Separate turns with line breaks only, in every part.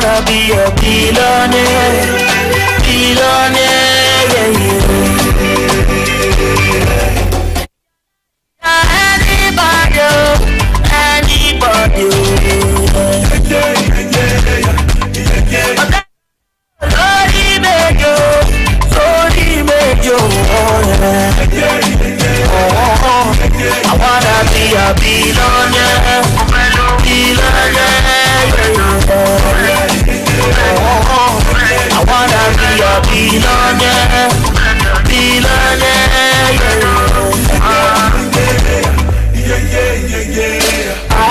wanna be a billionaire, billionaire, yeah, yeah. Anybody, anybody, sorry, major, I wanna be a billionaire, billionaire, I wanna be a billionaire, billionaire, I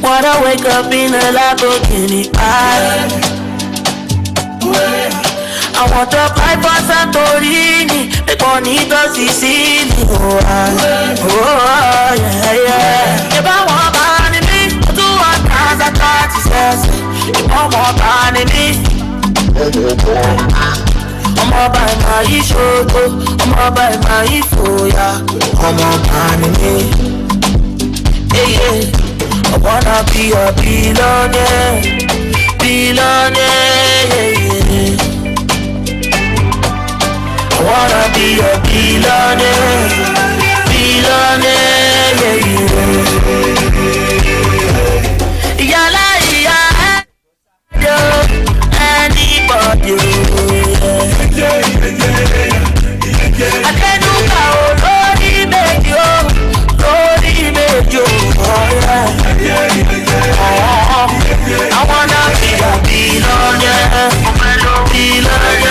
wanna wake up in a Lamborghini. I want to fly for Santorini, the bonito Sicily. Oh, yeah, yeah. If I want money, me, do 1,030. If I want money, me, I'm gonna buy my shoto, I'm gonna buy my foya, I'm gonna buy me. Yeah, yeah. I wanna be a billionaire, billionaire, yeah, yeah. I wanna be a billionaire, billionaire, yeah, yeah. Yala, yeah, anybody, yeah. I can't do that, Lordy made you, oh, yeah. I wanna be a billionaire, billionaire.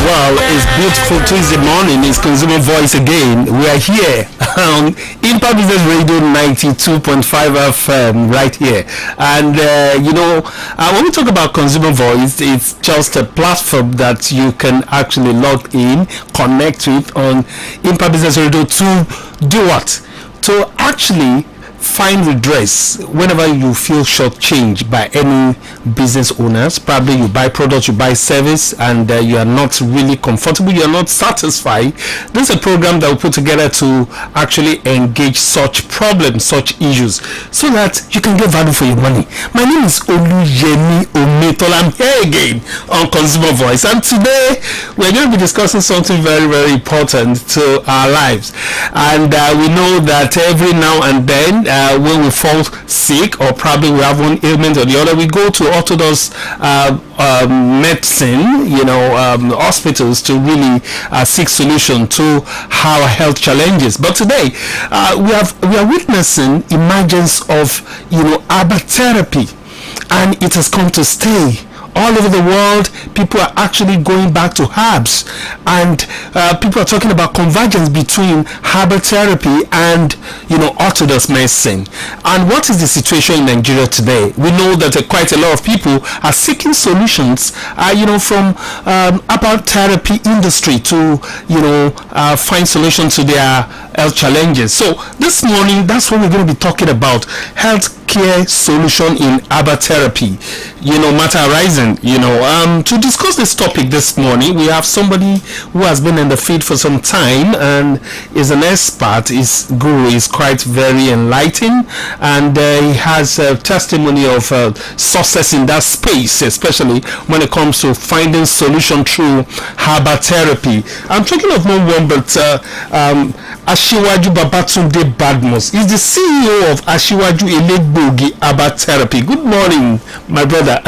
Wow, it's beautiful Tuesday morning. It's Consumer Voice again. We are here on Ibr Business Radio 92.5 FM right here. And when we talk about Consumer Voice, it's just a platform that you can actually log in, connect with on Ibr Business Radio to do what? To actually find redress whenever you feel shortchanged by any business owners. Probably you buy products, you buy service, and you are not really comfortable, you are not satisfied. This is a program that we put together to actually engage such problems, such issues, so that you can get value for your money. My name is Oluyemi Ometol. I'm here again on Consumer Voice, and today we're going to be discussing something very, very important to our lives. And we know that every now and then when we fall sick, or probably we have one ailment or the other, we go to orthodox medicine, hospitals to really seek solution to our health challenges. But today we are witnessing emergence of herbal therapy, and it has come to stay. All over the world, people are actually going back to herbs, and people are talking about convergence between herbal therapy and orthodox medicine. And what is the situation in Nigeria today? We know that quite a lot of people are seeking solutions, from herbal therapy industry to find solutions to their health challenges. So this morning, that's what we're going to be talking about: health care solution in herbal therapy. Matter arising. To discuss this topic this morning, we have somebody who has been in the field for some time and is an expert. His guru is quite very enlightening, and he has a testimony of success in that space, especially when it comes to finding solution through herbal therapy. I'm talking of no one but Asiwaju Babatunde Badmus. He's the CEO of Asiwaju Elegbogi Herbal Therapy. Good morning, my brother.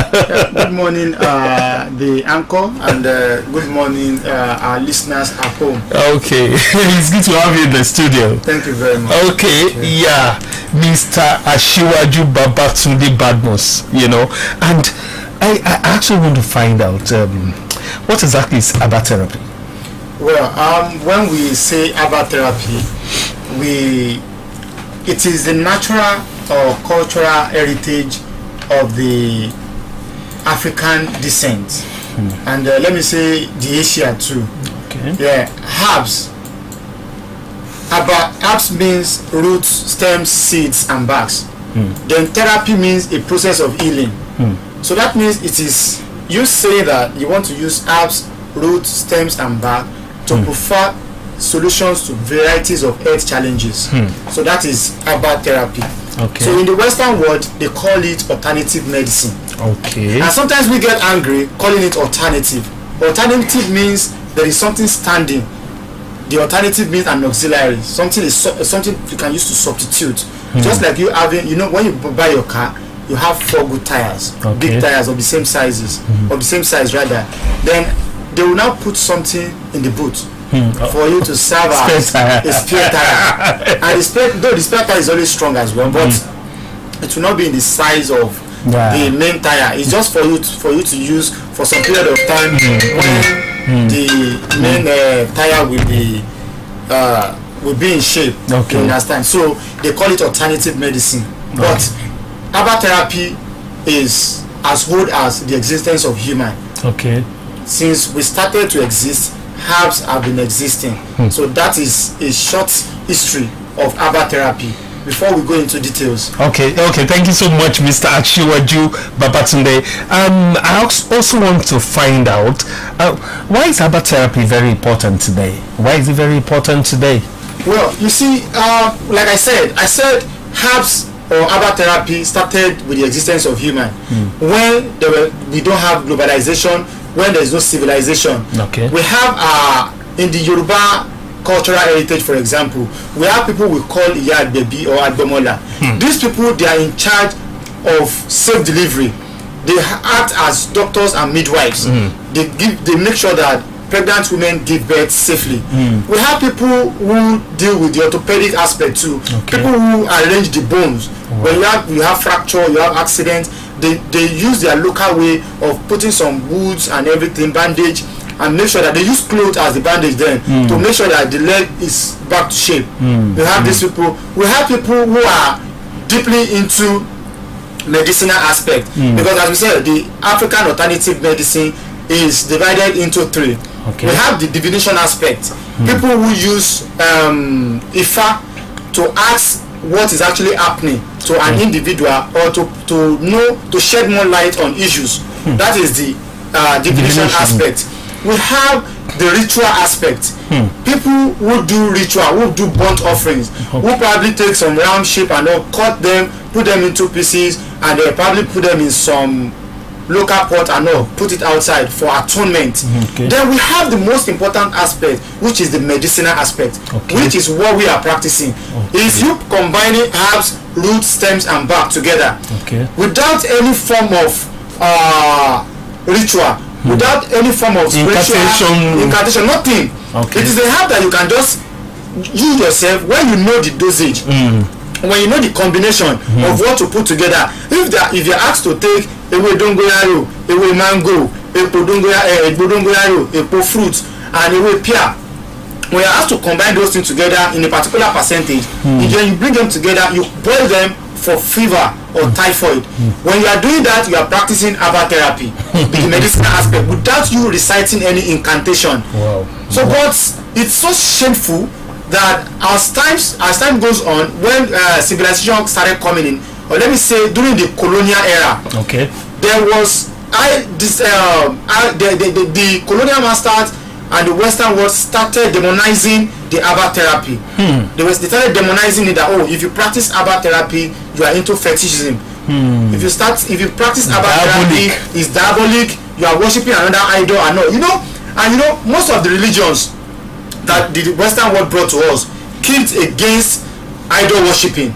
Good morning, the anchor, and good morning, our listeners at home.
Okay, it's good to have you in the studio.
Thank you very much.
Okay, yeah, Mr. Asiwaju Babatunde Badmus, and I actually want to find out what exactly is herbal therapy.
Well, when we say herbal therapy, it is the natural or cultural heritage of the African descent, and let me say the Asia too.
Okay.
Yeah, herbs. Herbs means roots, stems, seeds, and barks. Then therapy means a process of healing. So that means it is you say that you want to use herbs, roots, stems, and bark to solutions to varieties of health challenges. So that is herbal therapy.
Okay.
So in the Western world, they call it alternative medicine.
Okay.
And sometimes we get angry calling it alternative. Alternative means there is something standing. The alternative means an auxiliary. Something is something you can use to substitute. Just like you having, when you buy your car, you have 4 good tires, big tires of the same sizes, of the same size rather. Then they will now put something in the boot for you to serve as a spare tire. And though the spare tire is always strong as well, but it will not be in the size of the main tire. It's just for you to use for some period of time when the main tire will be in shape. You understand? So they call it alternative medicine. But herbal therapy is as old as the existence of human. Since we started to exist, herbs have been existing. So that is a short history of herbal therapy before we go into details.
Okay, thank you so much, Mr. Achiwaju Babatunde. I also want to find out why is herbal therapy very important today? Why is it very important today?
Well, you see, like I said herbs or herbal therapy started with the existence of human. When we don't have globalization, when there is no civilization. We have in the Yoruba cultural heritage, for example, we have people we call Iya Baby or Agbomola. These people, they are in charge of safe delivery. They act as doctors and midwives. They make sure that pregnant women give birth safely. We have people who deal with the orthopedic aspect too. People who arrange the bones. When you have fracture, you have accident, they use their local way of putting some woods and everything, bandage, and make sure that they use clothes as the bandage then to make sure that the leg is back to shape. We have these people. We have people who are deeply into medicinal aspect, because as we said, the African alternative medicine is divided into 3. We have the divination aspect. People who use Ifa to ask what is actually happening to an individual, or to shed more light on issues. That is the divination aspect. We have the ritual aspect. People who do ritual, who do burnt offerings, who probably take some round shape and cut them, put them into pieces, and they probably put them in some local pot and put it outside for atonement. Then we have the most important aspect, which is the medicinal aspect, which is what we are practicing. Is you combining herbs, roots, stems and bark together without any form of ritual, without any form of spiritual incantation, nothing. It is a herb that you can just use yourself when you know the dosage, when you know the combination of what to put together. If you're asked to take ewe dongoyaro, ewe mango, epo dongoyaro, epo fruit, and ewe pear, when you're asked to combine those things together in a particular percentage, then you bring them together, you boil them for fever or typhoid. When you are doing that, you are practicing herbal therapy, the medicinal aspect, without you reciting any incantation. So but it's so shameful that as time goes on, when civilization started coming in, or let me say during the colonial era, there was the colonial masters and the Western world started demonizing the herbal therapy. They started demonizing it that if you practice herbal therapy, you are into fetishism. If you practice herbal therapy, it's diabolic. You are worshiping another idol and most of the religions that the Western world brought to us kicked against idol worshiping.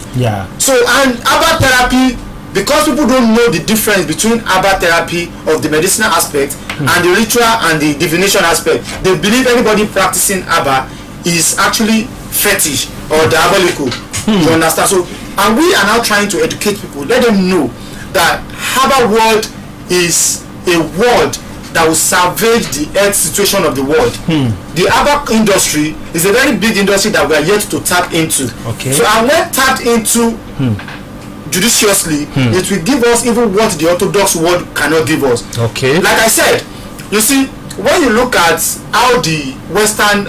So and herbal therapy, because people don't know the difference between herbal therapy of the medicinal aspect and the ritual and the divination aspect, they believe anybody practicing herbal is actually fetish or diabolical. You understand? So, and we are now trying to educate people, let them know that herbal world is a world that will salvage the health situation of the world. The herbal industry is a very big industry that we are yet to tap into. So, and when tapped into judiciously, it will give us even what the orthodox world cannot give us. Like I said, you see, when you look at how the Western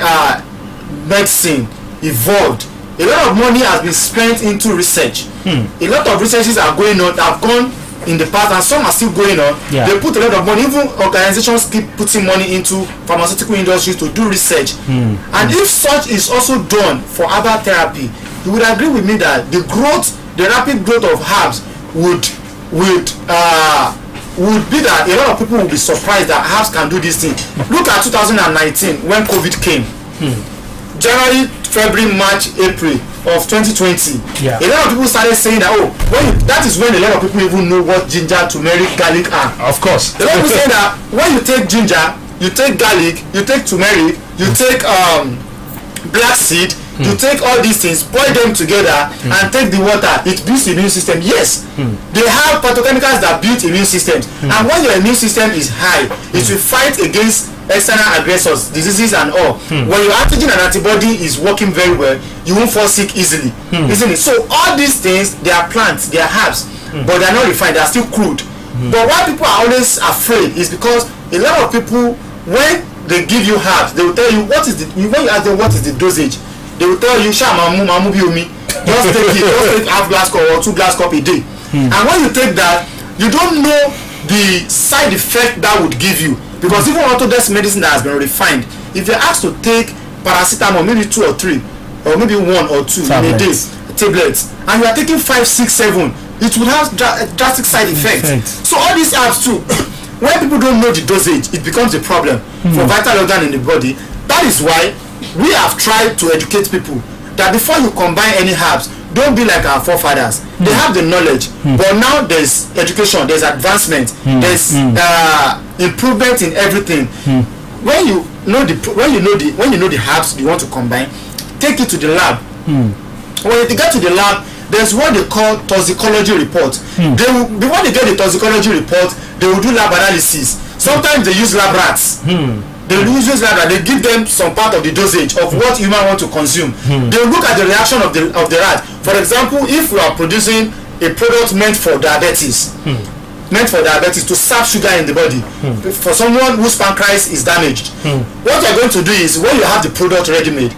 medicine evolved, a lot of money has been spent into research. A lot of researches are going on, have gone in the past, and some are still going on.
Yeah.
They put a lot of money. Even organizations keep putting money into pharmaceutical industries to do research. And if such is also done for herbal therapy, you would agree with me that the rapid growth of herbs would be that a lot of people will be surprised that herbs can do this thing. Look at 2019 when COVID came. January, February, March, April of 2020.
Yeah.
A lot of people started saying that that is when a lot of people even know what ginger, turmeric, garlic are.
Of course.
A lot of people say that when you take ginger, you take garlic, you take turmeric, you take black seed, you take all these things, boil them together and take the water, it builds the immune system. Yes, they have phytochemicals that build immune systems, and when your immune system is high, it will fight against external aggressors, diseases and all. When your antigen and antibody is working very well, you won't fall sick easily, isn't it? So all these things, they are plants, they are herbs, but they are not refined, they are still crude. But why people are always afraid is because a lot of people, when they give you herbs, they will tell you when you ask them what is the dosage, they will tell you just take half glass cup or 2 glass cup a day. And when you take that, you don't know the side effect that would give you, because even orthodox medicine that has been refined, if you're asked to take paracetamol, maybe 2 or 3 or maybe 1 or 2 in a day, tablets, and you are taking 5, 6, 7, it would have drastic side effects. So all these herbs too, when people don't know the dosage, it becomes a problem for vital organ in the body. That is why we have tried to educate people that before you combine any herbs, don't be like our forefathers. They have the knowledge, but now there's education, there's advancement, there's improvement in everything. When you know the herbs you want to combine, take it to the lab. When you get to the lab, there's what they call toxicology report. Before they get the toxicology report, they will do lab analysis. Sometimes they use lab rats. They use lab rats. They give them some part of the dosage of what human want to consume. They look at the reaction of the rat. For example, if we are producing a product meant for diabetes, to sap sugar in the body, for someone whose pancreas is damaged, what you're going to do is, when you have the product ready-made,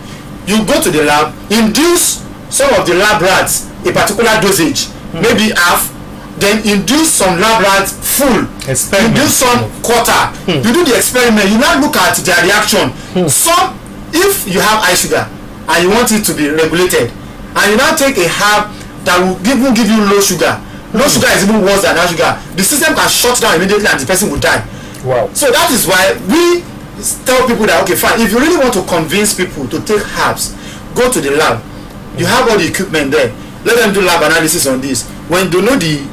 you go to the lab, induce some of the lab rats a particular dosage, maybe half, then induce some lab rats full, induce some quarter. You do the experiment, you now look at their reaction. Some, if you have high sugar and you want it to be regulated, and you now take a herb that will give you low sugar. Low sugar is even worse than high sugar. The system can shut down immediately and the person will die. Wow. So that is why we tell people that, okay, fine, if you really want to convince people to take herbs, go to the lab. You have all the equipment there. Let them do lab analysis on this. When you know the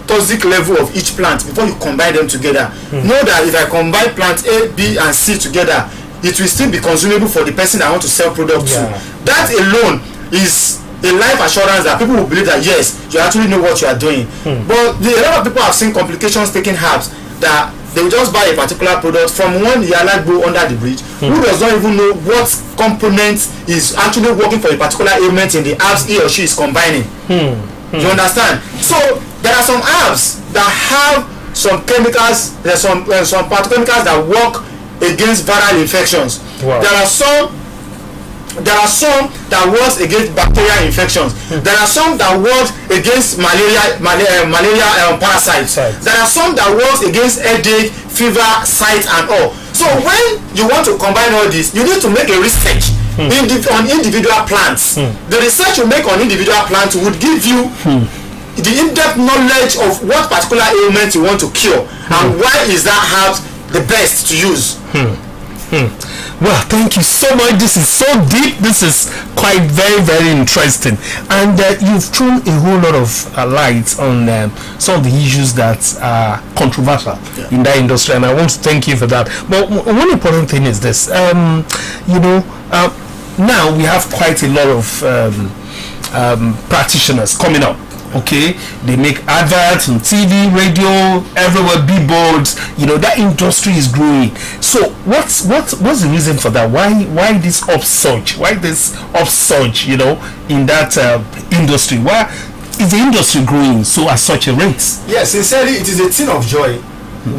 toxic level of each plant before you combine them together, know that if I combine plants A, B and C together, it will still be consumable for the person I want to sell product to. That alone is a life assurance that people will believe that yes, you actually know what you are doing. But a lot of people have seen complications taking herbs, that they will just buy a particular product from one Yalagbo under the bridge, who does not even know what component is actually working for a particular ailment in the herbs he or she is combining. You understand? So there are some herbs that have some chemicals, there are some phytochemicals that work against viral infections. There are some that works against bacterial infections. There are some that works against malaria parasites. There are some that works against headache, fever, sight and all. So when you want to combine all this, you need to make a research on individual plants. The research you make on individual plants would give you the in-depth knowledge of what particular ailment you want to cure and why is that herb the best to use.
Well, thank you so much. This is so deep. This is quite very interesting, and you've thrown a whole lot of light on some of the issues that are controversial in that industry, and I want to thank you for that. But one important thing is this: now we have quite a lot of practitioners coming up. Okay, they make adverts on TV, radio, everywhere, billboards. That industry is growing. So what's the reason for that? Why this upsurge? Why this upsurge? In that industry. Why is the industry growing so at such a rate?
Yes, sincerely, it is a thing of joy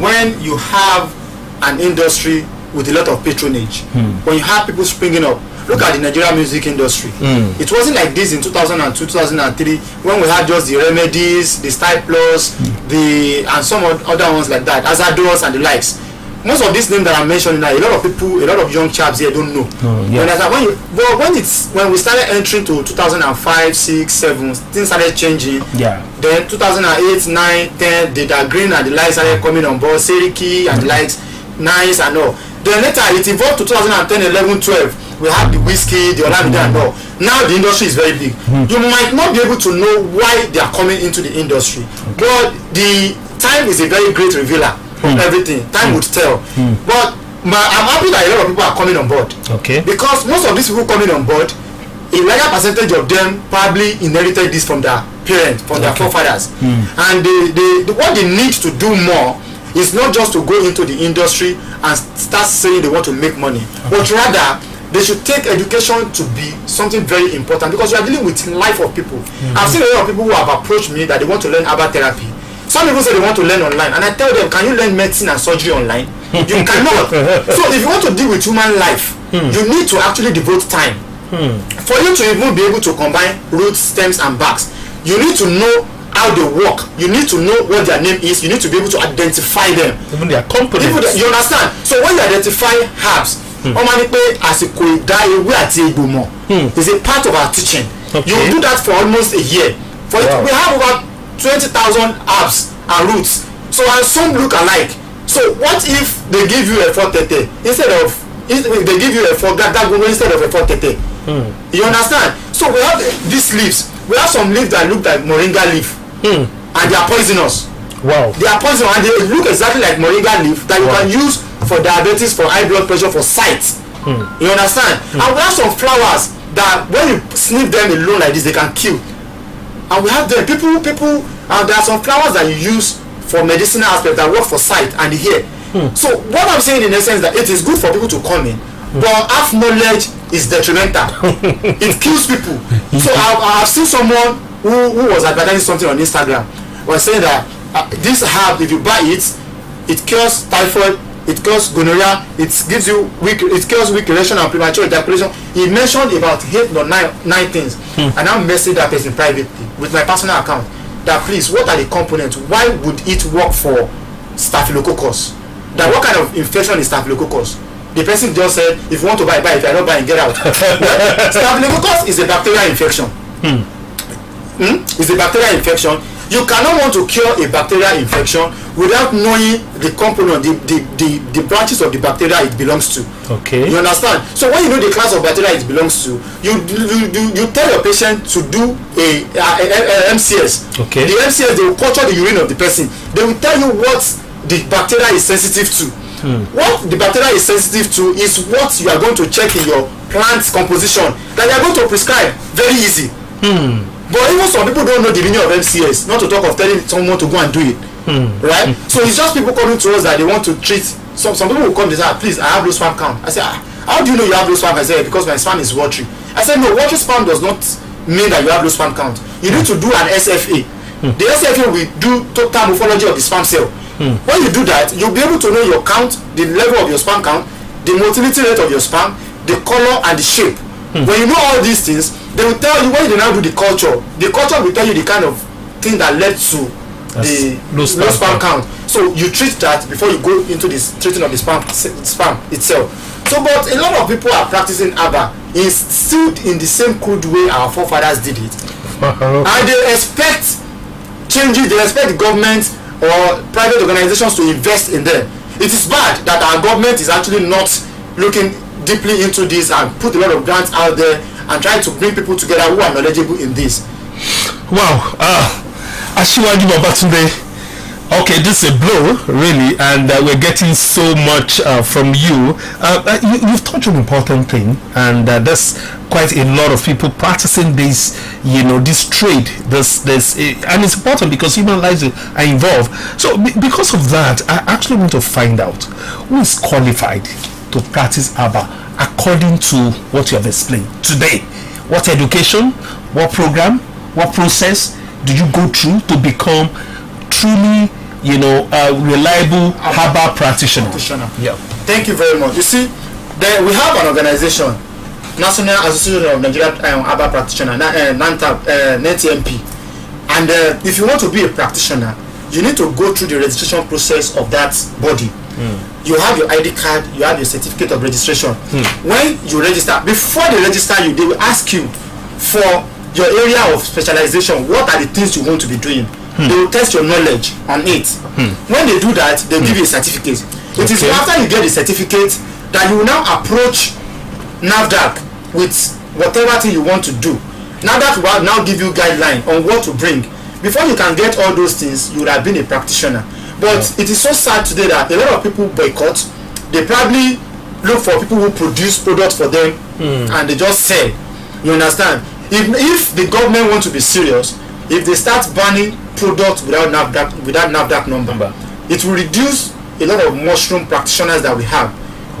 when you have an industry with a lot of patronage. When you have people springing up. Look at the Nigerian music industry. It wasn't like this in 2002, 2003 when we had just the Remedies, the Style Plus, and some other ones like that, Azados and the likes. Most of these names that I'm mentioning now, a lot of people, a lot of young chaps here don't know. When we started entering to 2005, 6, 7, things started changing.
Yeah. Then
2008, 9, 10, Data Green and the likes started coming on board, Seriki and the likes, Nice and all. Then later it evolved to 2010, 11, 12. We have the Whiskey, the Olamide and all. Now the industry is very big. You might not be able to know why they are coming into the industry, but the time is a very great revealer. Everything time would tell, but I'm happy that a lot of people are coming on board.
Okay.
Because most of these people coming on board, a larger percentage of them probably inherited this from their parents, from their forefathers, and what they need to do more is not just to go into the industry and start saying they want to make money, but rather they should take education to be something very important, because we are dealing with life of people. I've seen a lot of people who have approached me that they want to learn herbal therapy. Some people say they want to learn online, and I tell them, can you learn medicine and surgery online? You cannot. So if you want to deal with human life, you need to actually devote time. For you to even be able to combine roots, stems and barks, you need to know how they work. You need to know what their name is. You need to be able to identify them.
Even their components.
You understand? So when you identify herbs, is a part of our teaching.
Okay.
You will do that for almost a year. We have over 20,000 herbs and roots, so and some look alike. So what if they give you a 4tete instead of, if they give you a 4 gagagumo instead of a 4tete? You understand? So we have these leaves. We have some leaves that look like moringa leaf, and they are poisonous.
Wow.
They are poisonous and they look exactly like moringa leaf that you can use for diabetes, for high blood pressure, for sight. You understand? And we have some flowers that when you sniff them alone like this, they can kill. And we have them, people, and there are some flowers that you use for medicinal aspect that work for sight and the hair. So what I'm saying in essence that it is good for people to come in, but half knowledge is detrimental. It kills people. So I've seen someone who was advertising something on Instagram, was saying that this herb, if you buy it, it cures typhoid, it cures gonorrhea, it gives you cures weak erection and premature ejaculation. He mentioned about 8 or 9 things, and I'm messaging that person privately with my personal account that please, what are the components? Why would it work for staphylococcus? That what kind of infection is staphylococcus? The person just said, if you want to buy, if you are not buying, get out. Staphylococcus is a bacterial infection. It's a bacterial infection. You cannot want to cure a bacterial infection without knowing the component, the branches of the bacteria it belongs to.
Okay.
You understand? So when you know the class of bacteria it belongs to, you tell your patient to do a MCS.
Okay.
The MCS, they will culture the urine of the person. They will tell you what the bacteria is sensitive to. What the bacteria is sensitive to is what you are going to check in your plant composition that you are going to prescribe. Very easy. But even some people don't know the meaning of MCS, not to talk of telling someone to go and do it. Right? So it's just people coming to us that they want to treat. Some people will come and say, please, I have low sperm count. I say, how do you know you have low sperm? I say, because my sperm is watery. I said, no, watery sperm does not mean that you have low sperm count. You need to do an SFA. The SFA will do total morphology of the sperm cell. When you do that, you'll be able to know your count, the level of your sperm count, the motility rate of your sperm, the color and the shape. When you know all these things, they will tell you, when you now do the culture will tell you the kind of thing that led to the low sperm count. So you treat that before you go into this treating of the sperm itself. So but a lot of people are practicing herbal still in the same crude way our forefathers did it. And they expect changes, they expect the government or private organizations to invest in them. It is bad that our government is actually not looking deeply into this and put a lot of grants out there and try to bring people together who are knowledgeable in this.
Wow. Asiwaju Babatunde. Okay, this is a blow, really, and we're getting so much from you. You've touched on an important thing, and there's quite a lot of people practicing this, this trade. And it's important because human lives are involved. So, because of that, I actually want to find out who is qualified to practice herbal according to what you have explained today. What education, what program, what process did you go through to become truly, reliable herbal practitioner?
Yeah. Thank you very much. You see, we have an organization National Association of Nigerian Herbal Practitioners, NTMP. And if you want to be a practitioner, you need to go through the registration process of that body. You have your ID card, you have your certificate of registration. When you register, before they register you, they will ask you for your area of specialization. What are the things you want to be doing? They will test your knowledge on it. When they do that, they'll give you a certificate. It is after you get the certificate that you will now approach NAFDAC with whatever thing you want to do. NAFDAC will now give you guideline on what to bring. Before you can get all those things, you would have been a practitioner. But it is so sad today that a lot of people boycott. They probably look for people who produce products for them and they just sell. You understand? If the government wants to be serious, if they start banning products without NAFDAC number, it will reduce a lot of mushroom practitioners that we have.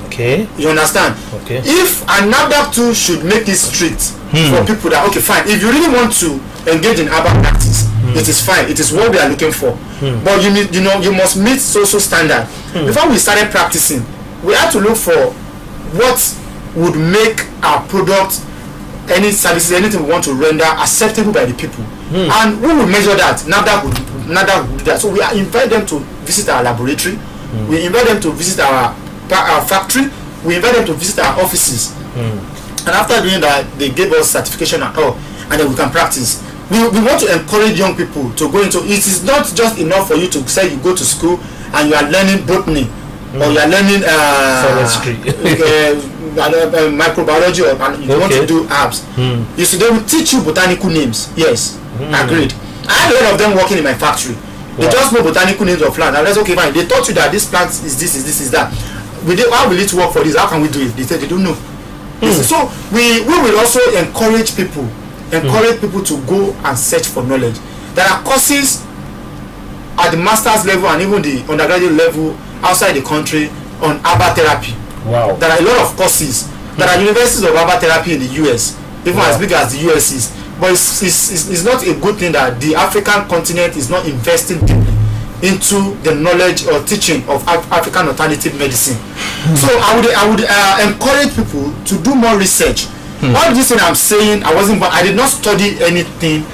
Okay.
You understand?
Okay.
If a NAFDAC too should make it strict for people that, okay, fine, if you really want to engage in herbal practice, it is fine. It is what we are looking for. But you must meet social standard. Before we started practicing, we had to look for what would make our product, any services, anything we want to render acceptable by the people. And we will measure that. NAFDAC would do that. So we invite them to visit our laboratory. We invite them to visit our factory. We invite them to visit our offices. And after doing that, they gave us certification and all, and then we can practice. We want to encourage young people to go into it. Is not just enough for you to say you go to school and you are learning botany or you are learning
forestry,
microbiology, or and you want to do herbs. You see, they will teach you botanical names. Yes, agreed. I had a lot of them working in my factory. They just know botanical names of plants. And that's okay, fine. They taught you that this plant is this, is that. How will it work for this? How can we do it? They said they don't know. So we will also encourage people to go and search for knowledge. There are courses at the master's level and even the undergraduate level outside the country on herbal therapy. Wow. There are a lot of courses. There are universities of herbal therapy in the US, even as big as the US is. But it's not a good thing that the African continent is not investing into the knowledge or teaching of African alternative medicine. So I would encourage people to do more research. All this thing I'm saying, I did not study anything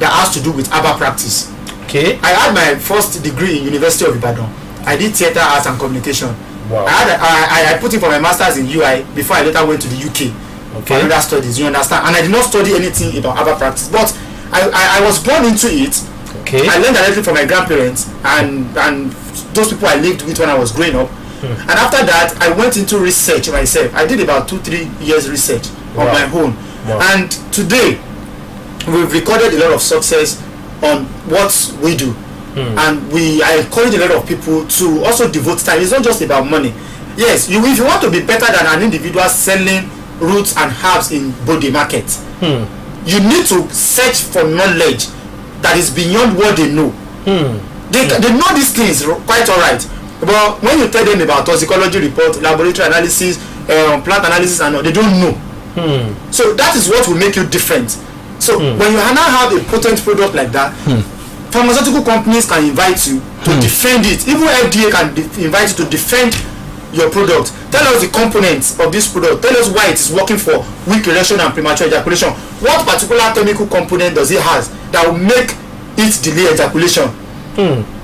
that has to do with herbal practice. Okay. I had my first degree in University of Ibadan. I did theater arts and communication. Wow. I put in for my masters in UI before I later went to the UK for other studies. You understand? And I did not study anything about herbal practice, but I was born into it. Okay. I learned directly from my grandparents and those people I lived with when I was growing up. And after that, I went into research myself. I did about 2-3 years research on my own. And today, we've recorded a lot of success on what we do. And I encourage a lot of people to also devote time. It's not just about money. Yes, if you want to be better than an individual selling roots and herbs in body market, you need to search for knowledge that is beyond what they know. They know these things quite alright. But when you tell them about toxicology report, laboratory analysis, plant analysis and all, they don't know. So that is what will make you different. So when you now have a potent product like that, pharmaceutical companies can invite you to defend it. Even FDA can invite you to defend your product. Tell us the components of this product. Tell us why it is working for weak erection and premature ejaculation. What particular chemical component does it has that will make it delay ejaculation?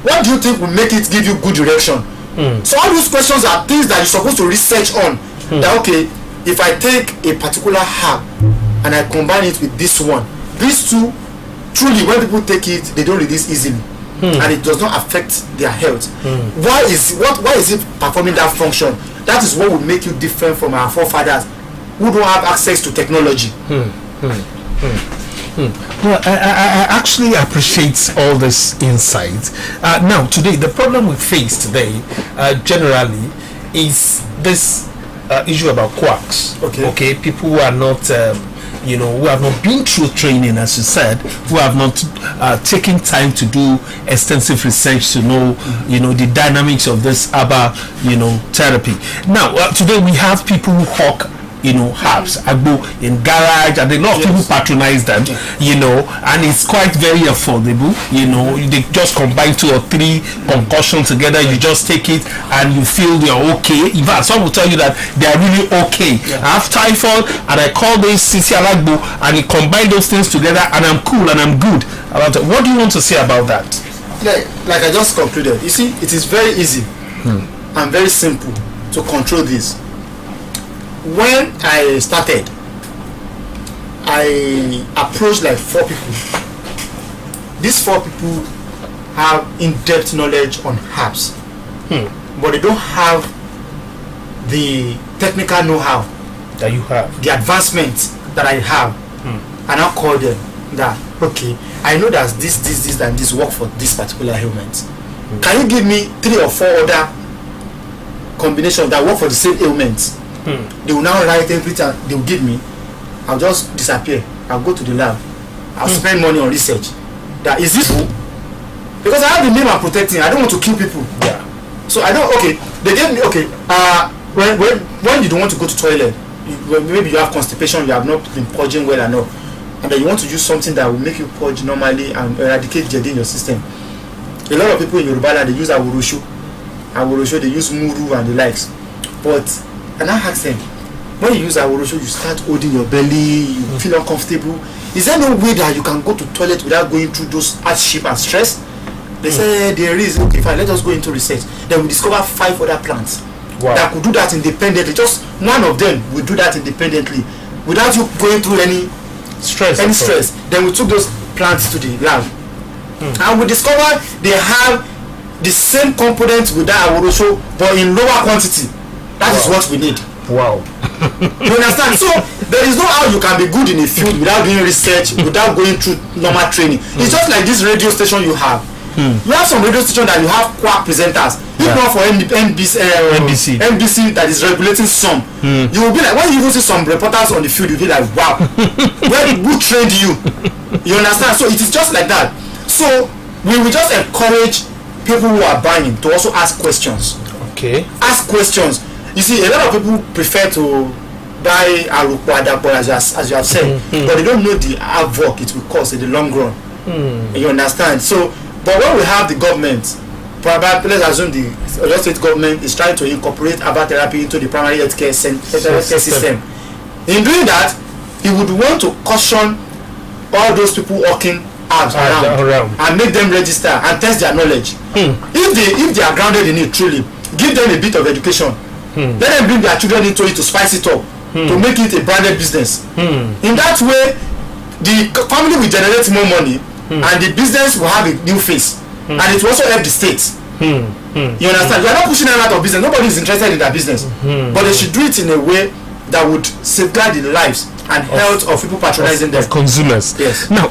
What do you think will make it give you good erection? So all those questions are things that you're supposed to research on. That okay, if I take a particular herb and I combine it with this one, these two, truly when people take it, they don't release easily. And it does not affect their health. Why is it performing that function? That is what will make you different from our forefathers who don't have access to technology.
Well, I actually appreciate all this insight. Now, today, the problem we face today, generally, is this issue about quacks. Okay, people who are not, who have not been through training, as you said, who have not taken time to do extensive research to know, the dynamics of this herbal, therapy. Now, today we have people who hawk herbs, agbo in garage, and a lot of people patronize them, and it's quite very affordable. They just combine 2 or 3 concussions together. You just take it and you feel you're okay. In fact, some will tell you that they are really okay. I have typhoid and I call this Sisi Alagbo, and you combine those things together and I'm cool and I'm good about it. What do you want to say about that?
Like I just concluded, you see, it is very easy and very simple to control this. When I started, I approached like 4 people. These 4 people have in-depth knowledge on herbs, but they don't have the technical know-how
that you have,
the advancements that I have. And I'll call them that, okay, I know that this and this work for this particular ailment. Can you give me 3 or 4 other combinations that work for the same ailment? They will now write everything they will give me. I'll just disappear. I'll go to the lab. I'll spend money on research. That is this, because I have the name I'm protecting. I don't want to kill people.
Yeah.
So I don't. Okay, they gave me. Okay. When you don't want to go to toilet, maybe you have constipation. You have not been purging well enough, and then you want to use something that will make you purge normally and eradicate jedi in your system. A lot of people in Yoruba land, they use awurosho. They use muru and the likes. But and I ask them, when you use awurosho, you start holding your belly, you feel uncomfortable. Is there no way that you can go to toilet without going through those hardship and stress? They say there is. Okay, fine, let us go into research. Then we discover 5 other plants that could do that independently. Just one of them will do that independently without you going through any stress. Then we took those plants to the lab, and we discovered they have the same components with that awurosho, but in lower quantity. That is what we need.
Wow.
You understand? So there is no how you can be good in a field without doing research, without going through normal training. It's just like this radio station you have. You have some radio station that you have quack presenters. If not for NBC that is regulating some, you will be like, when you even see some reporters on the field, you'll be like, wow, who trained you? You understand? So it is just like that. So we will just encourage people who are buying to also ask questions.
Okay. Ask
questions. You see, a lot of people prefer to buy arukwadapo as you have said, but they don't know the havoc it will cause in the long run. You understand? So, but when we have the government, let's assume the Oyo State government is trying to incorporate herbal therapy into the primary healthcare system. In doing that, he would want to caution all those people working herbs around and make them register and test their knowledge. If they are grounded in it truly, give them a bit of education. Let them bring their children into it to spice it up, to make it a branded business. In that way, the family will generate more money, and the business will have a new face, and it will also help the state. You understand? You are not pushing them out of business. Nobody is interested in that business, but they should do it in a way that would safeguard the lives and health of people patronizing them.
Of consumers.
Yes.
Now,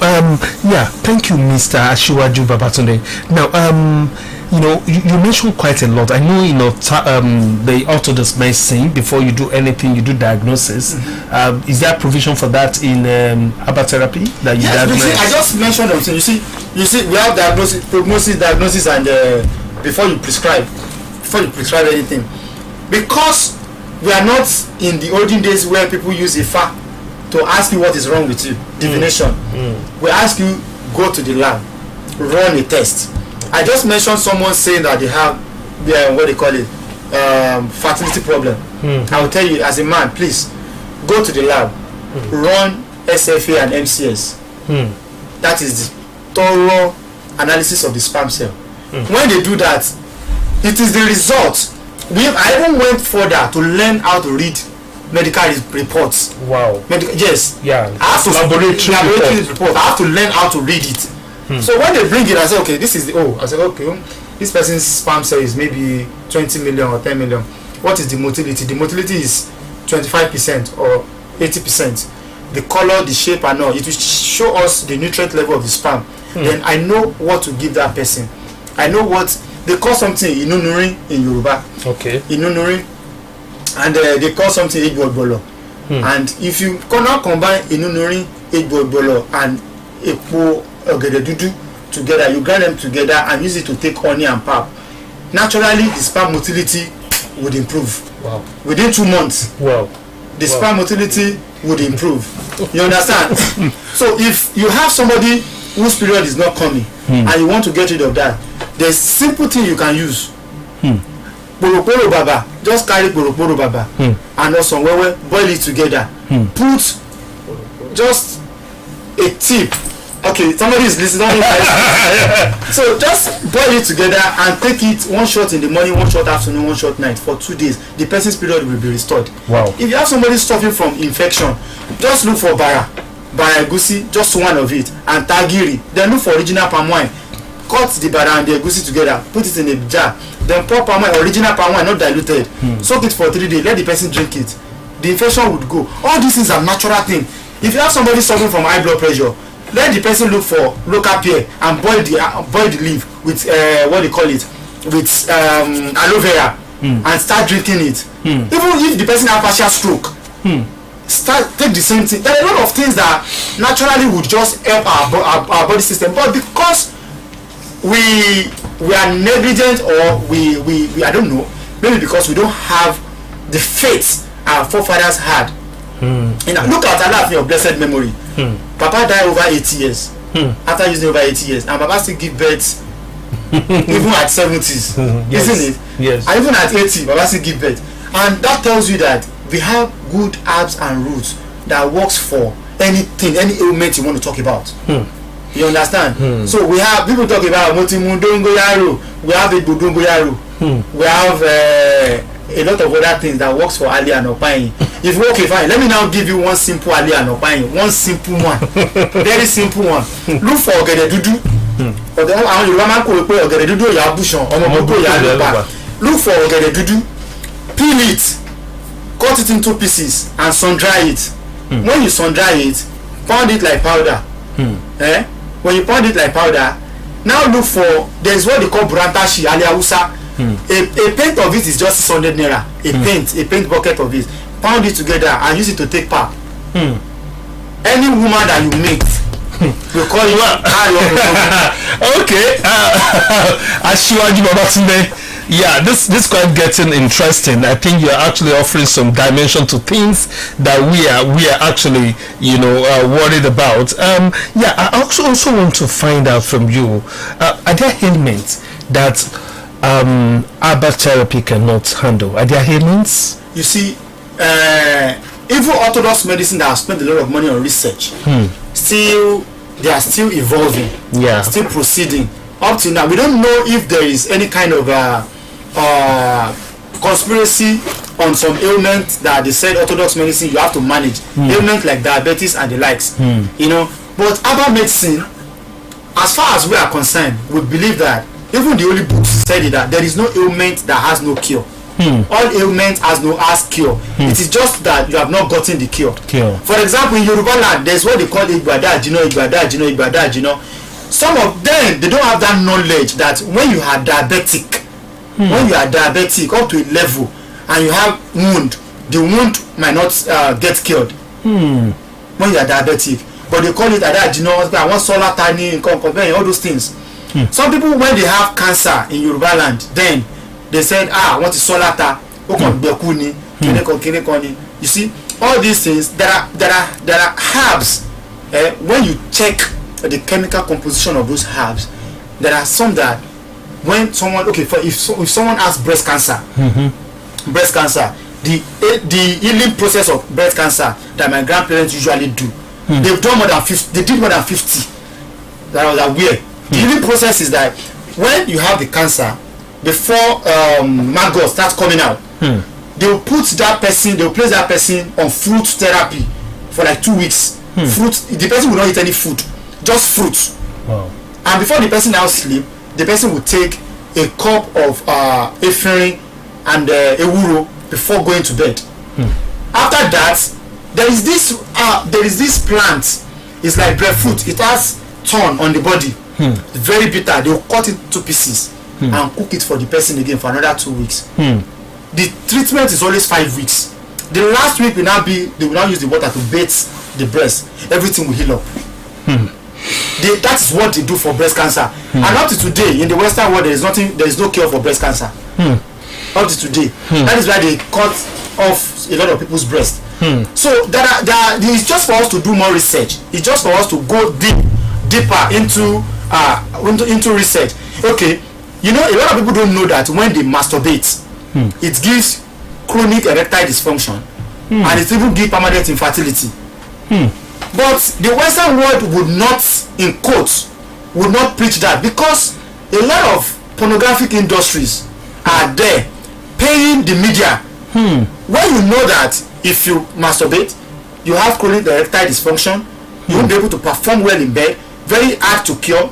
thank you, Mr. Asiwaju Babatunde. Now, you mentioned quite a lot. I know, the orthodox medicine, before you do anything, you do diagnosis. Is there provision for that in herbal therapy that you diagnose?
I just mentioned something. You see, we have diagnosis, and before you prescribe anything, because we are not in the olden days where people use Ifa to ask you what is wrong with you, divination. We ask you, go to the lab, run a test. I just mentioned someone saying that they have what they call it, fertility problem. I will tell you, as a man, please go to the lab, run SFA and MCS. That is the thorough analysis of the sperm cell. When they do that, it is the result. I even went further to learn how to read medical reports.
Wow.
Yes.
Yeah.
I have to laboratory report. I have to learn how to read it. So when they bring it, I say, okay, this is I say, okay, this person's sperm cell is maybe 20 million or 10 million. What is the motility? The motility is 25% or 80%. The color, the shape, and all. It will show us the nutrient level of the sperm. Then I know what to give that person. I know what they call something inunuri in Yoruba. Okay. Inunuri, and they call something egbodbolo. And if you cannot combine inunuri, egbodbolo, and epo ogededudu together, you grind them together and use it to take honey and pap. Naturally, the sperm motility would improve. Wow. Within 2 months.
Wow.
the sperm motility would improve. You understand? So if you have somebody whose period is not coming and you want to get rid of that, there's simple thing you can use. Poroporo baba, just carry poroporo baba and also boil it together. Put just a tip. Okay, somebody is listening. So just boil it together and take it one shot in the morning, one shot afternoon, one shot night for 2 days. The person's period will be restored.
Wow.
If you have somebody suffering from infection, just look for bara egusi, just one of it, and tagiri. Then look for original palm wine. Cut the bara and the egusi together, put it in a jar. Then pour palm wine, original palm wine, not diluted. Soak it for 3 days. Let the person drink it. The infection would go. All these things are natural things. If you have somebody suffering from high blood pressure, let the person look for local pear and boil the leaf with what they call it, with aloe vera, and start drinking it. Even if the person has partial stroke, take the same thing. There are a lot of things that naturally would just help our body system, but because we are negligent, or we I don't know, maybe because we don't have the faith our forefathers had. You know, look at Allah of blessed memory. Papa died over 80 years. After using over 80 years, and Papa still give birth even at 70s, isn't it?
Yes.
And even at 80, Papa still give birth, and that tells you that we have good herbs and roots that works for anything, any ailment you want to talk about. You understand? So we have people talk about motimundongoyaro, we have ibudongoyaro, we have a lot of other things that works for Ali and Opayin. If you okay, fine, let me now give you one simple Ali and Opayin, one simple one, very simple one. Look for ogede dudu. Look for ogede dudu, peel it, cut it into pieces, and sun dry it. When you sun dry it, pound it like powder. When you pound it like powder, now look for, there's what they call burantashi ali hausa. A paint of it is just 600 naira. A paint bucket of it. Pound it together and use it to take pap. Any woman that you meet, we call it
okay. Asiwaju Babatunde. Yeah, this quite getting interesting. I think you're actually offering some dimension to things that we are actually, worried about. Yeah, I also want to find out from you, are there ailments that herbal therapy cannot handle? Are there ailments?
You see, even orthodox medicine that have spent a lot of money on research, they are still evolving, still proceeding. Up to now, we don't know if there is any kind of conspiracy on some ailment that they said orthodox medicine you have to manage, ailments like diabetes and the likes. But herbal medicine, as far as we are concerned, we believe that even the holy books said it, that there is no ailment that has no cure. All ailments has cure. It is just that you have not gotten the cure. For example, in Yoruba land, there's what they call Ibr92.5FM. Some of them, they don't have that knowledge that when you are diabetic, up to a level and you have wound, the wound might not get cured when you are diabetic. But they call it I want solar tiny, all those things. Some people, when they have cancer in Yoruba land, then they said, I want to solar ta. You see, all these things, there are herbs. When you check the chemical composition of those herbs, there are some that when someone, if someone has breast cancer, the healing process of breast cancer that my grandparents usually do, they've done more than 50. They did more than 50. That was weird. The healing process is that when you have the cancer, before maggot starts coming out, they will place that person on fruit therapy for like 2 weeks. Fruit, the person will not eat any food, just fruit.
Wow.
And before the person now sleep, the person will take a cup of efirin and ewuro before going to bed. After that, there is this plant. It's like breadfruit. It has thorn on the body. Very bitter. They will cut it to pieces and cook it for the person again for another 2 weeks. The treatment is always 5 weeks. The last week they will now use the water to bathe the breast. Everything will heal up. That is what they do for breast cancer. And up to today, in the Western world, there is no cure for breast cancer. Up to today. That is why they cut off a lot of people's breast. So it's just for us to do more research. It's just for us to go deeper into research. Okay, you know, a lot of people don't know that when they masturbate, it gives chronic erectile dysfunction, and it even gives permanent infertility. But the Western world would not, in quotes, would not preach that, because a lot of pornographic industries are there paying the media. When you know that if you masturbate, you have chronic erectile dysfunction, you won't be able to perform well in bed, very hard to cure.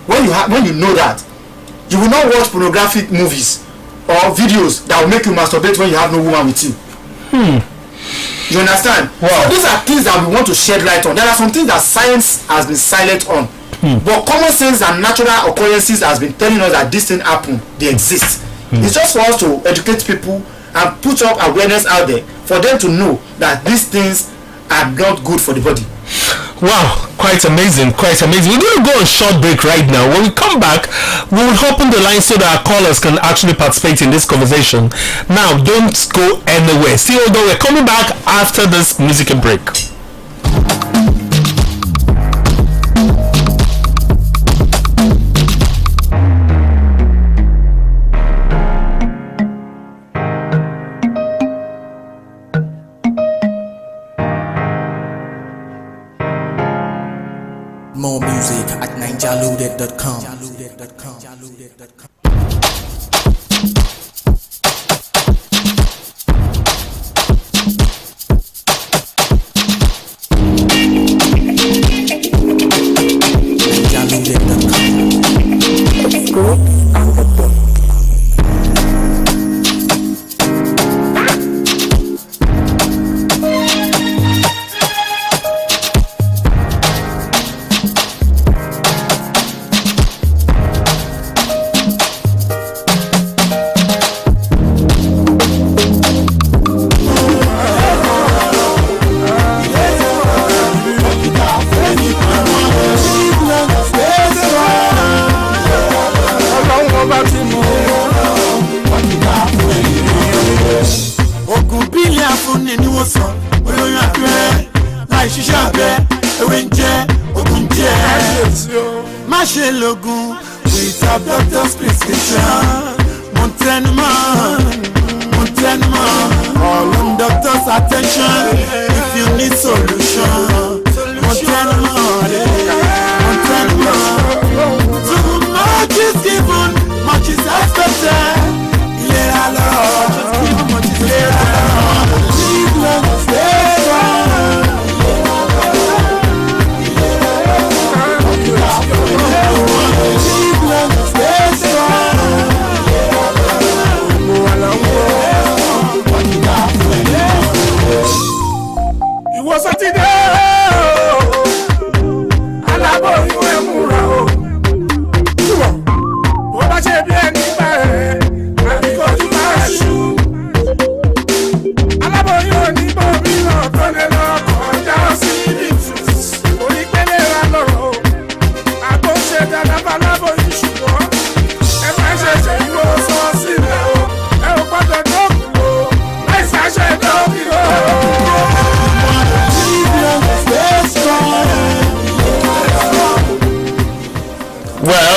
When you know that, you will not watch pornographic movies or videos that will make you masturbate when you have no woman with you. You understand? Wow. So these are things that we want to shed light on. There are some things that science has been silent on, but common sense and natural occurrences has been telling us that these things happen, they exist. It's just for us to educate people and put up awareness out there for them to know that these things are not good for the body.
Wow, quite amazing, quite amazing. We're going to go on a short break right now. When we come back, we will open the line so that our callers can actually participate in this conversation. Now, don't go anywhere. See, although we're coming back after this musical break.
More music at ninjaloaded.com.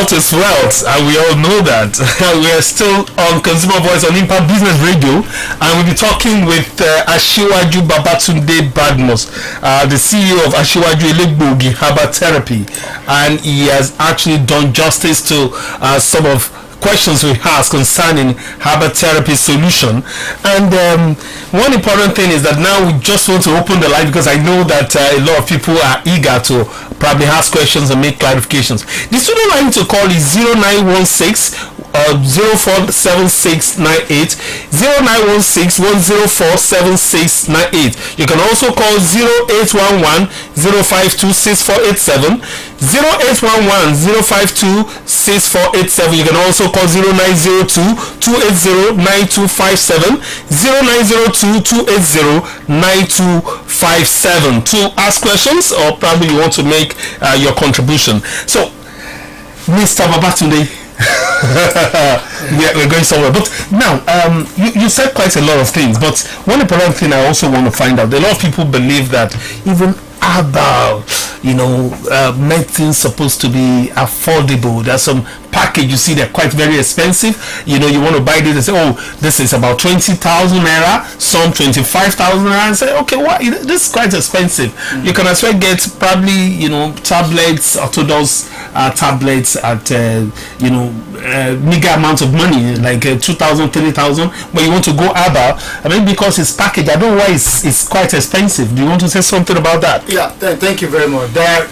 Is wealth, and we all know that. We are still on Consumer Voice on Impact Business Radio, and we'll be talking with Asiwaju Babatunde Badmus, the CEO of Asiwaju Elegbogi Herbal Therapy, and he has actually done justice to some of questions we asked concerning herbal therapy solution. And one important thing is that now we just want to open the line, because I know that a lot of people are eager to probably ask questions and make clarifications. The student line to call is 0916 047698 0916 1047698. You can also call 0811 052 6487 0811 052 6487. You can also call 0902 280 9257 0902 280 9257 to ask questions, or probably you want to make your contribution. So, Mr. Babatunde, We're going somewhere. But now, you said quite a lot of things. But one important thing I also want to find out: a lot of people believe that even herbal, medicine's supposed to be affordable. There's some package you see they're quite very expensive. You want to buy this and say, oh, this is about 20,000 naira, some 25,000 naira, and say, okay, what? This is quite expensive. You can as well get probably tablets, orthodox tablets at meager amount of money, like 2,000, 3,000. But you want to go herbal, because it's packaged. I don't know why it's quite expensive. Do you want to say something about that?
Yeah, thank you very much. There are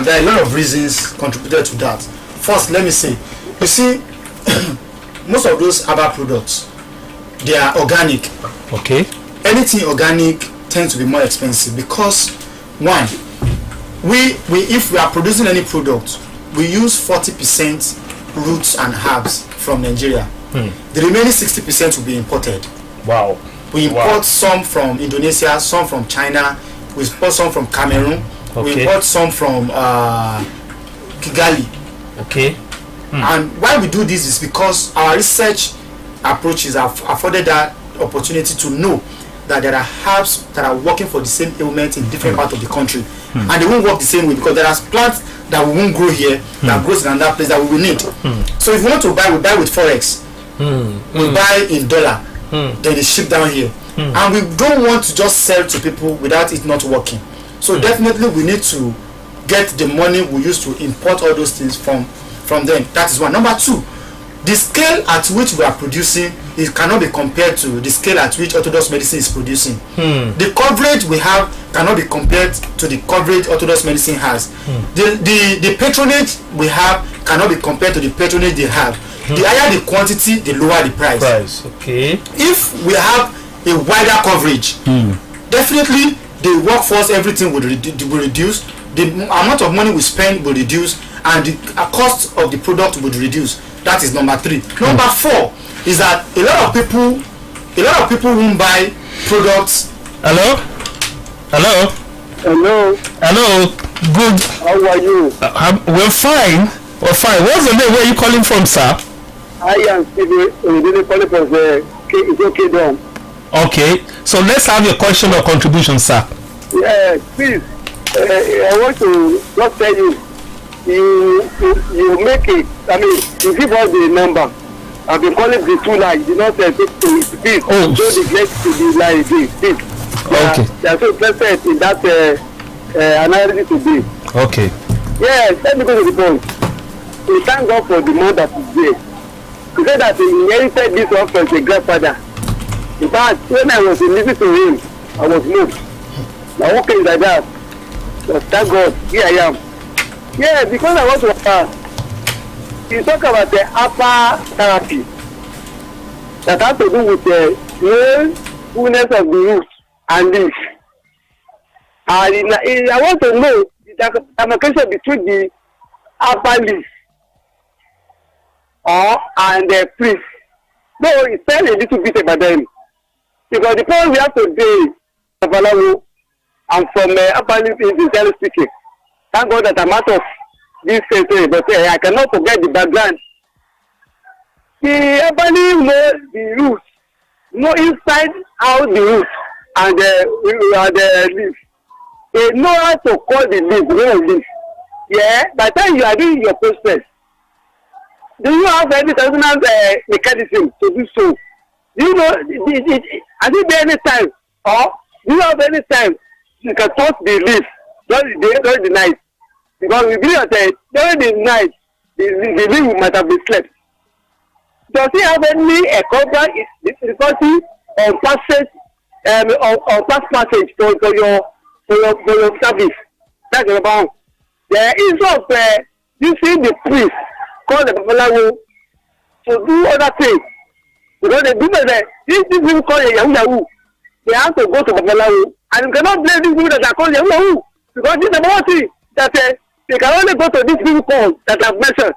a lot of reasons contributed to that. First, let me say, you see, most of those herbal products, they are organic.
Okay.
Anything organic tends to be more expensive because, one, if we are producing any product, we use 40% roots and herbs from Nigeria. The remaining 60% will be imported.
Wow.
We import some from Indonesia, some from China, we import some from Cameroon, we import some from Kigali.
Okay.
And why we do this is because our research approaches have afforded that opportunity to know that there are herbs that are working for the same ailment in different parts of the country, and they won't work the same way because there are plants that we won't grow here that grows in another place that we will need. So if we want to buy, we buy with forex, we buy in dollar, then it's shipped down here, and we don't want to just sell to people without it not working. So definitely we need to get the money we use to import all those things from them. That is one. Number two, the scale at which we are producing, it cannot be compared to the scale at which orthodox medicine is producing. The coverage we have cannot be compared to the coverage orthodox medicine has. The patronage we have cannot be compared to the patronage they have. The higher the quantity, the lower the price.
Okay.
If we have a wider coverage, definitely the workforce, everything will reduce. The amount of money we spend will reduce, and the cost of the product will reduce. That is number three. Number four is that a lot of people won't buy products.
Hello. Good.
How are you?
We're fine. What's the name? Where are you calling from, sir?
I am calling from the Kingdom.
Okay. So let's have your question or contribution, sir.
Yeah, please. I want to just tell you, you make it. You give us the number. I've been calling the 2 lines. You did not say this.
Oh.
So neglect to be like this.
Okay.
They are so interested in that analysis today.
Okay.
Yes, let me go to the point. We thank God for the man that is there. He said that he inherited this one from his grandfather. In fact, when I was listening to him, I was moved. Now, what is like that? But thank God, here I am. Yeah, because I want to you talk about the upper therapy that has to do with the fullness of the roots and leaf. And I want to know the demarcation between the upper leaf and the priest. No, it's tell a little bit about them. Because the point we have today, I'm from upper leaf in speaking. Thank God that I'm out of this century, but I cannot forget the background. The upper leaf know the roots, know inside out the roots and the leaf. They know how to call the leaf, Yeah, by the time you are doing your process, do you have any traditional mechanism to do so? Do you know, has it been any time, or do you have any time you can touch the leaf during the night? Because we believe that during the night, the leaf might have been slept. Does he have any difficulty on passage, or passage for your service? That's about. There is also you see the priest called the Babalawo to do other things. Because they do that, these people call it Yahoo. They have to go to Babalawo. And you cannot blame these people that are called Yahoo. Because this is the one thing that they can only go to these people called that I've mentioned.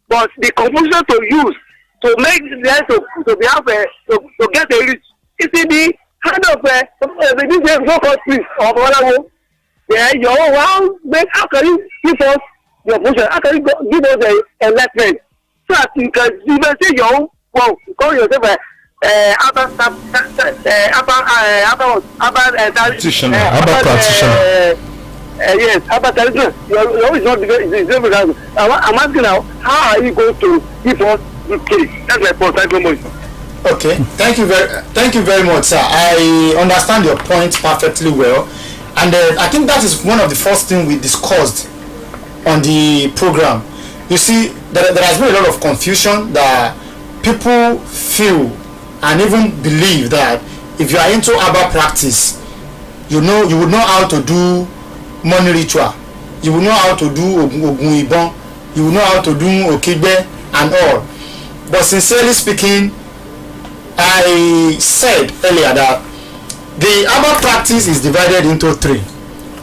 But the confusion to use to make them to be able to get a reach. You see the hand of this so-called priest of Babalawo. Yeah, your own how can you give us your function? How can you give us a enlightenment so that you can even say your own, well, call yourself
practitioner.
Yes, about you're always not the I'm asking now, how are you going to give us this case? That's my point. Thank you very much.
Okay, thank you very much, sir. I understand your point perfectly well, and I think that is one of the first things we discussed on the program. You see, there has been a lot of confusion that people feel and even believe that if you are into herbal practice, you would know how to do money ritual, you will know how to do ogun ibon, you will know how to do okigbe and all. But sincerely speaking, I said earlier that the herbal practice is divided into three.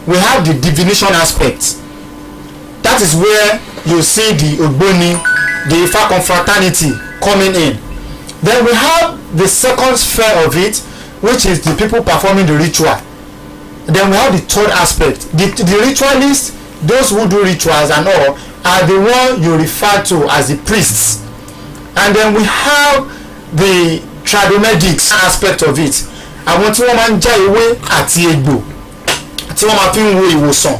We have the divination aspect. That is where you see the ogboni, the Ifa confraternity coming in. Then we have the second sphere of it, which is the people performing the ritual. Then we have the third aspect. The ritualists, those who do rituals and all, are the one you refer to as the priests. And then we have the tradomedics aspect of it. Àwọn tí wọ́n máa ń já ewé àti egbò tí wọ́n máa fi ń wo ìwòsàn.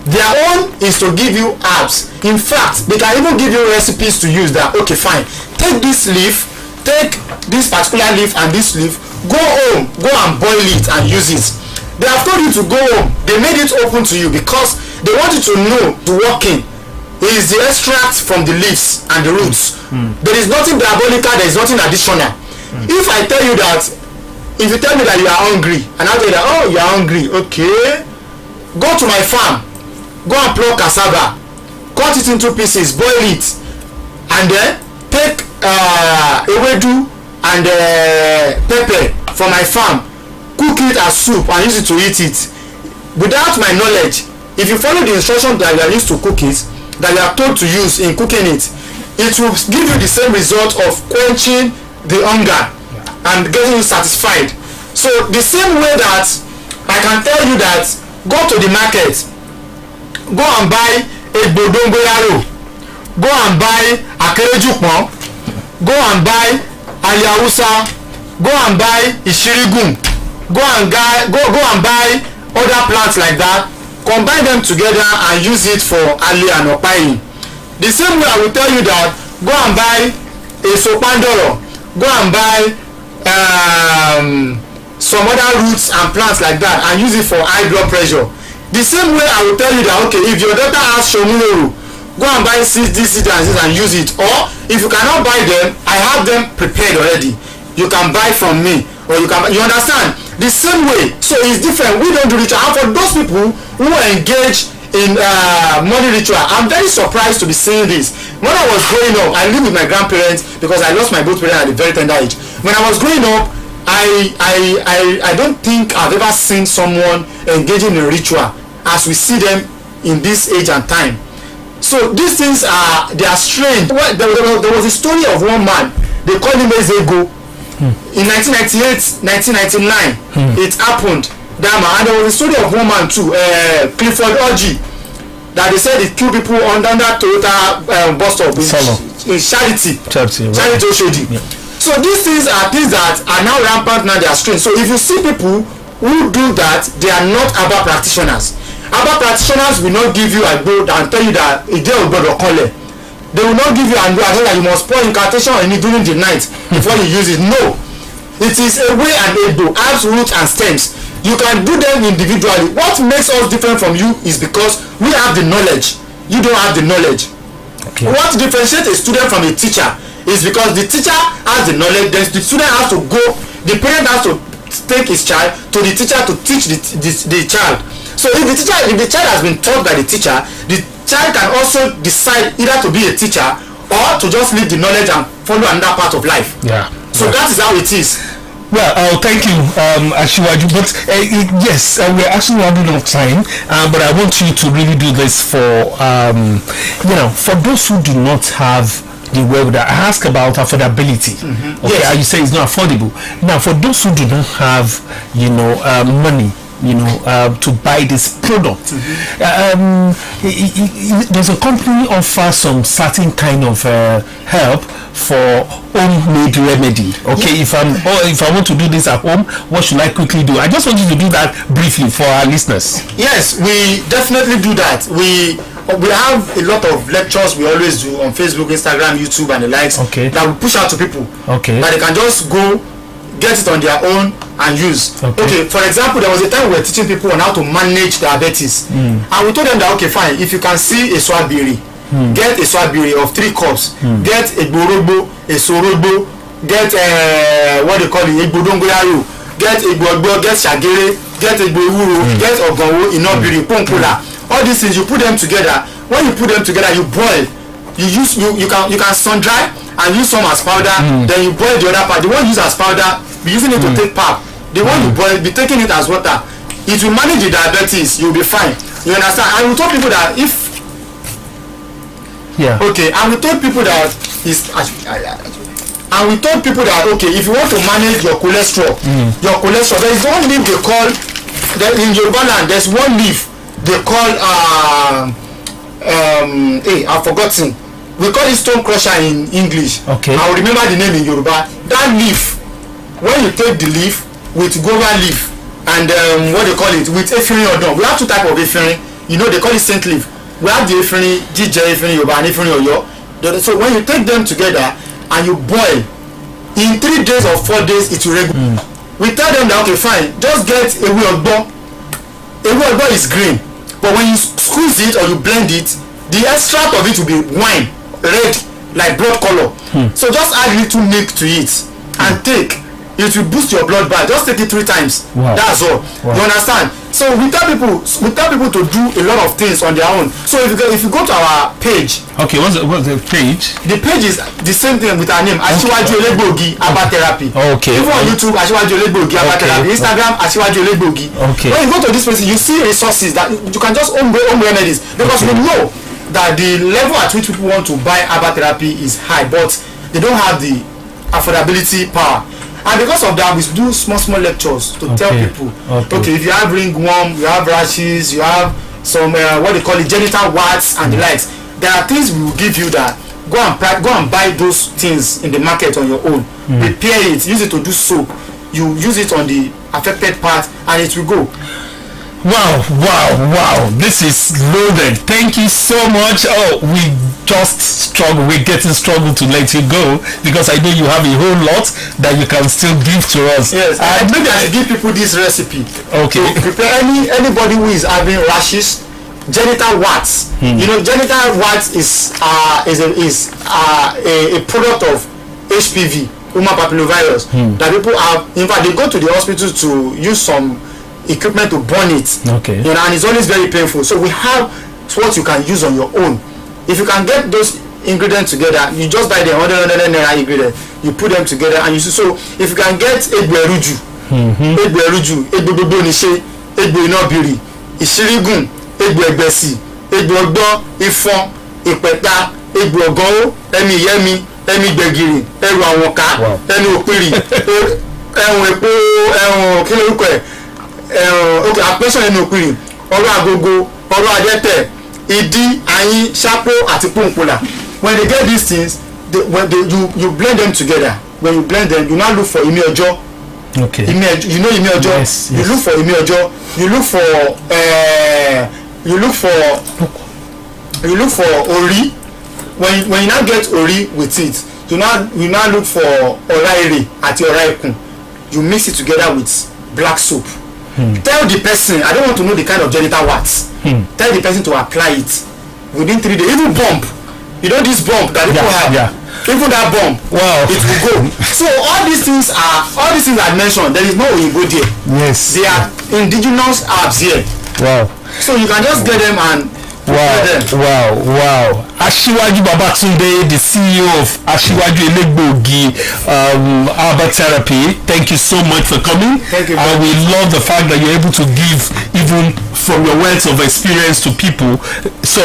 Their own is to give you herbs. In fact, they can even give you recipes to use that. Okay, fine. Take this leaf, take this particular leaf and this leaf, go home, go and boil it and use it. They have told you to go home. They made it open to you because they want you to know to walk in. It is the extract from the leaves and the roots. There is nothing diabolical, there is nothing additional. If I tell you that, if you tell me that you are hungry, and I tell you that, oh, you are hungry, okay, go to my farm, go and pluck cassava, cut it into pieces, boil it, and then take ewedu and pepper from my farm, cook it as soup and use it to eat it. Without my knowledge, if you follow the instructions that you are used to cook it, that you are told to use in cooking it, it will give you the same result of quenching the hunger and getting you satisfied. So the same way that I can tell you that go to the market, go and buy egbodongoyaro, go and buy akerejupon, go and buy aliawusa, go and buy ishirigun, go and buy other plants like that, combine them together and use it for ali and opayi. The same way I will tell you that go and buy eso pandoro, go and buy some other roots and plants like that and use it for high blood pressure. The same way I will tell you that, okay, if your daughter has shomuloro, go and buy this and use it. Or if you cannot buy them, I have them prepared already. You can buy from me, or you understand? The same way. So it's different. We don't do ritual. And for those people who engage in money ritual, I'm very surprised to be seeing this. When I was growing up, I lived with my grandparents because I lost my both parents at a very tender age. When I was growing up, I don't think I've ever seen someone engaging in a ritual as we see them in this age and time. So these things they are strange. There was a story of one man, they called him Ezego. In 1998, 1999, it happened. And there was a story of one man too, Clifford Orji, that they said it killed people under that Toyota bus stop in Charity Oshodi. Yeah. So these things are things that are now rampant now. They are strange. So if you see people who do that, they are not herbal practitioners. Herbal practitioners will not give you a gold and tell you that a day will go to color. They will not give you and tell that you must pour incantation on it during the night before you use it. No, it is a way and a do, herbs, roots and stems. You can do them individually. What makes us different from you is because we have the knowledge. You don't have the knowledge. Okay. What differentiates a student from a teacher is because the teacher has the knowledge, then the student has to go, the parent has to take his child to the teacher to teach the child. So if the child has been taught by the teacher, the child can also decide either to be a teacher or to just leave the knowledge and follow another part of life. Yeah. So that is how it is.
Well, thank you, Ashiwaju. But yes, we're actually running out of time. But I want you to really do this for, for those who do not have the wherewithal. I ask about affordability. Okay, yes. You say it's not affordable. Now, for those who do not have, money to buy this product. There's a company offers some certain kind of help for homemade remedy. Okay, if I want to do this at home, what should I quickly do? I just want you to do that briefly for our listeners.
Yes, we definitely do that. We have a lot of lectures we always do on Facebook, Instagram, YouTube, and the likes.
Okay.
That we push out to people.
Okay.
That they can just go get it on their own and use. Okay, for example, there was a time we were teaching people on how to manage diabetes, and we told them that, okay, fine, if you can see a swabiri, get a swabiri of 3 cups, get a borogbo, a sorogbo, get what they call it, a bodongoyaro, get a gbogbo, get shagere, get a gbohuro, get ogonwo, inobiri, pompola. All these things, you put them together. When you put them together, you boil. You can sun dry and use some as powder. Then you boil the other part. The one you use as powder, be using it to take pap. The one you boil, be taking it as water. It will manage the diabetes. You'll be fine. You understand? And we told people that and we told people that if you want to manage your cholesterol, there is one leaf they call in Yoruba land. There's one leaf they call I've forgotten. We call it stone crusher in English.
Okay.
I will remember the name in Yoruba. That leaf, when you take the leaf with guava leaf and what they call it with efirin odon. We have 2 types of efirin. They call it scent leaf. We have the efirin, jije efirin Yoruba and efirin Oyo. So when you take them together and you boil, in 3 days or 4 days it will regulate. We tell them that, okay, fine, just get ewe ogbo. Ewe ogbo is green, but when you squeeze it or you blend it, the extract of it will be wine, red, like blood color. So just add little milk to it and take. It will boost your blood bar. Just take it 3 times.
Wow.
That's all. Wow. You understand? So we tell people to do a lot of things on their own. So if you go to our page.
Okay, what's the page?
The page is the same thing with our name. Asiwaju Elegbogi Aba Therapy.
Okay.
Even on YouTube, Asiwaju Elegbogi Aba Therapy. Instagram, Asiwaju Elegbogi.
Okay.
When you go to this place, you see resources that you can just home remedies, because we know that the level at which people want to buy Aba Therapy is high, but they don't have the affordability power. And because of that, we do small lectures to tell people, okay, if you have ringworm, you have rashes, you have some what they call it, genital warts and the likes, there are things we will give you that go and buy those things in the market on your own. Prepare it, use it to do soap. You use it on the affected part and it will go.
Wow, this is loaded. Thank you so much. We just we're getting struggle to let you go, because I know you have a whole lot that you can still give to us.
Yes, and maybe I should give people this recipe.
Okay.
To prepare anybody who is having rashes, genital warts. Genital warts is a product of HPV, human papillovirus, that people have. In fact, they go to the hospital to use some equipment to burn it.
Okay.
And it's always very painful. So we have what you can use on your own. If you can get those ingredients together, you just buy the 100 naira ingredient, you put them together, and you see. So if you can get Ibr92, Ibr92.5FM, Ibr92.5FM, Ishirigun, Ibr92.5FM, Ibr92.5FM, Ifon, Ipeta, Ibr92.5FM, Emi Gbegiri, Eru Awonka, Enu Opiri, Ẹ̀wọ̀n epo, ẹ̀wọ̀n kí lórúkọ ẹ̀, okay, àpẹ́sọ̀ Enu Opiri, ọ̀rọ̀ agogo, ọ̀rọ̀ adẹ́tẹ̀, ìdí, ayin, ṣápó àti pòǹpòlà. When they get these things, you blend them together. When you blend them, you now look for imi ojo.
Okay.
Imi ojo.
Yes.
You look for imi ojo. You look for ori. When you now get ori with it, you now look for oraire àti oraikun. You mix it together with black soap. Tell the person, I don't want to know the kind of genital warts. Tell the person to apply it within 3 days. Even bump, this bump that people have. Yeah. Even that bump, it will go. So all these things are mentioned. There is no Oyinbo there.
Yes.
They are indigenous herbs here.
Wow.
So you can just get them and
Wow. Asiwaju Babatunde, the CEO of Asiwaju Elegbogi Herbal Therapy, thank you so much for coming.
Thank you.
And we love the fact that you're able to give even from your wealth of experience to people. So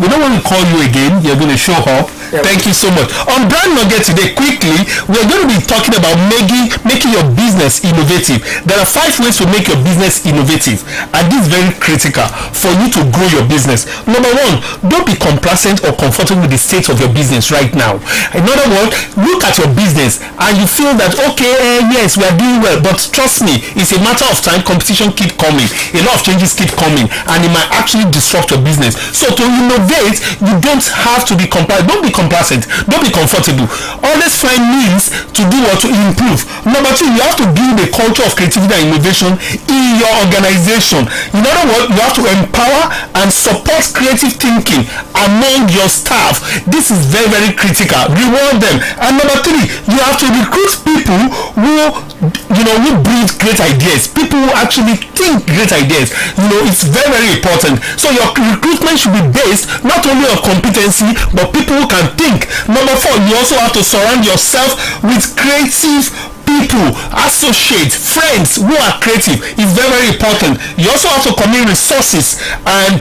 we don't want to call you again. You're going to show up Thank you so much. On Brand Nugget today, quickly, we're going to be talking about making your business innovative. There are 5 ways to make your business innovative, and this is very critical for you to grow your business. Number 1, don't be complacent or comfortable with the state of your business right now. In other words, look at your business and you feel that, okay, yes, we are doing well, but trust me, it's a matter of time. Competition keep coming, a lot of changes keep coming, and it might actually disrupt your business. So to innovate, you don't have to be don't be complacent, don't be comfortable. Always find means to do what to improve. Number 2, you have to build a culture of creativity and innovation in your organization. In other words, you have to empower and support creative thinking among your staff. This is very, very critical. Reward them. And number 3, you have to recruit people who breed great ideas, people who actually think great ideas. It's very, very important. So your recruitment should be based not only on competency, but people who can think. Number 4, you also have to surround yourself with creative people, associates, friends who are creative. It's very, very important. You also have to commit resources and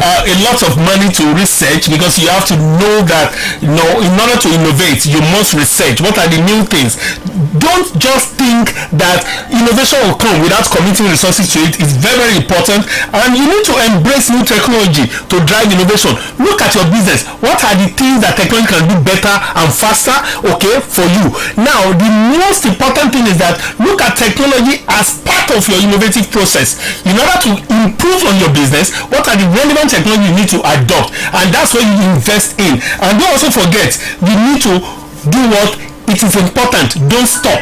a lot of money to research, because you have to know that in order to innovate, you must research what are the new things. Don't just think that innovation will come without committing resources to it. It's very, very important, and you need to embrace new technology to drive innovation. Look at your business. What are the things that technology can do better and faster, for you? Now, the most important thing is that look at technology as part of your innovative process. In order to improve on your business, what are the relevant technology you need to adopt, and that's what you invest in. And don't also forget, you need to do what it is important. Don't stop.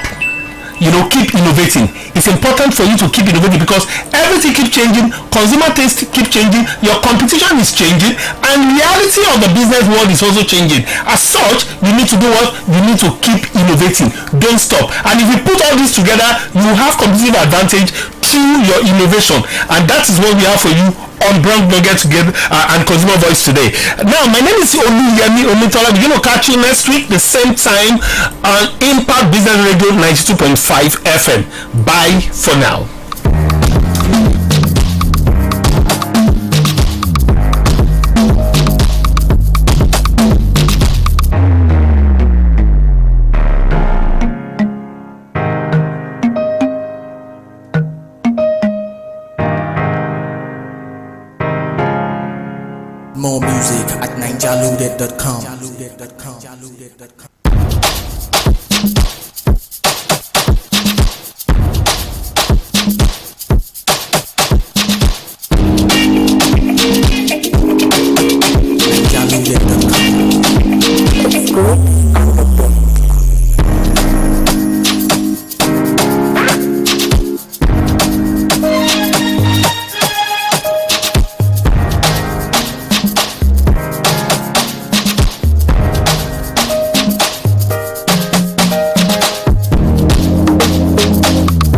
Keep innovating. It's important for you to keep innovating, because everything keeps changing, consumer taste keep changing, your competition is changing, and reality of the business world is also changing. As such, you need to do what? You need to keep innovating. Don't stop. And if you put all this together, you have competitive advantage through your innovation, and that is what we have for you on Brand Nugget together and Consumer Voice today. Now, my name is Oluyemi Omitola. We're going to catch you next week the same time on Impact Business Radio 92.5 FM. Bye for now.
More music at ninjaloaded.com.